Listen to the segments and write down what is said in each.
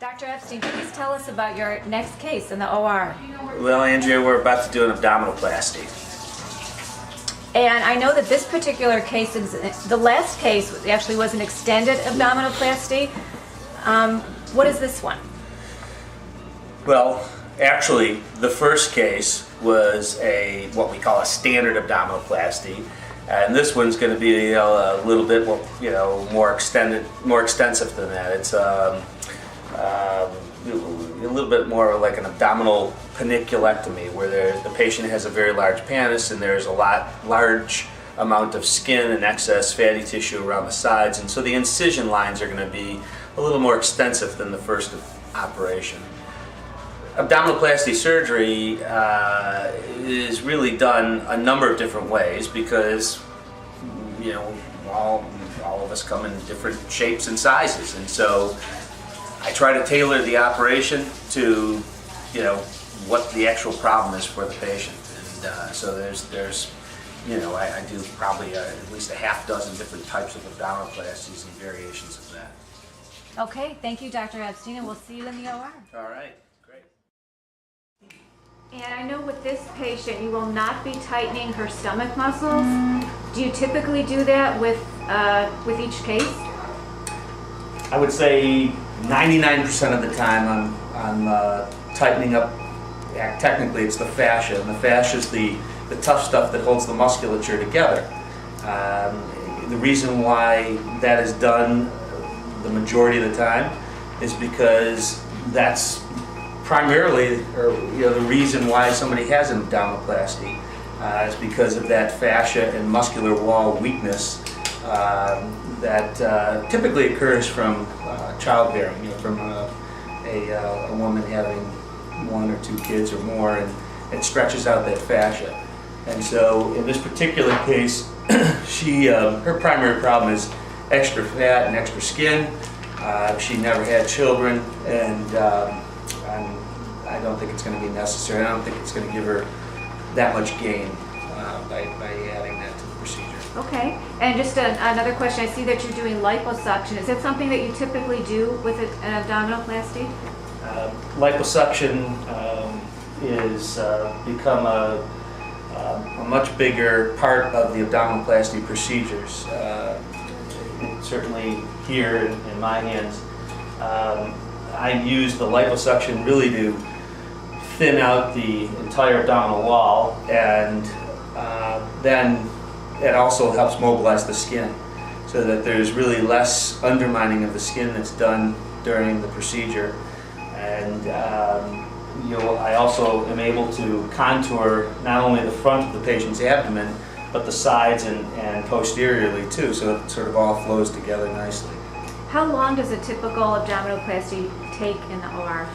Dr. Epstein, please tell us about your next case in the OR. Well, Andrea, we're about to do an abdominoplasty. And I know that this particular case, the last case actually was an extended abdominoplasty. What is this one? Well, actually, the first case was what we call a standard abdominoplasty, and this one's going to be a little bit more, more extensive than that. It's a little bit more like an abdominal paniculectomy, where the patient has a very large pannus and there's a large amount of skin and excess fatty tissue around the sides, and so the incision lines are going to be a little more extensive than the first operation. Abdominoplasty surgery is really done a number of different ways because all of us come in different shapes and sizes, and so I try to tailor the operation to what the actual problem is for the patient, and so there's I do probably at least a half dozen different types of abdominoplasties and variations of that. Okay, thank you, Dr. Epstein, and we'll see you in the OR. All right, great. And I know with this patient, you will not be tightening her stomach muscles. Do you typically do that with each case? I would say 99% of the time I'm tightening up. Technically, it's the fascia, and the fascia is the tough stuff that holds the musculature together. The reason why that is done the majority of the time is because that's primarily, the reason why somebody has an abdominoplasty is because of that fascia and muscular wall weakness that typically occurs from childbearing, from a woman having one or two kids or more, and it stretches out that fascia. And so in this particular case, her primary problem is extra fat and extra skin. She never had children, and I don't think it's going to be necessary. I don't think it's going to give her that much gain by adding that to the procedure. Okay, and just another question. I see that you're doing liposuction. Is that something that you typically do with an abdominoplasty? Liposuction is become a much bigger part of the abdominoplasty procedures. Certainly here in my hands, I use the liposuction really to thin out the entire abdominal wall, and then it also helps mobilize the skin so that there's really less undermining of the skin that's done during the procedure. And I also am able to contour not only the front of the patient's abdomen, but the sides and posteriorly too, so it sort of all flows together nicely. How long does a typical abdominoplasty take in the OR?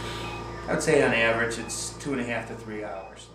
I would say on average it's 2.5 to 3 hours.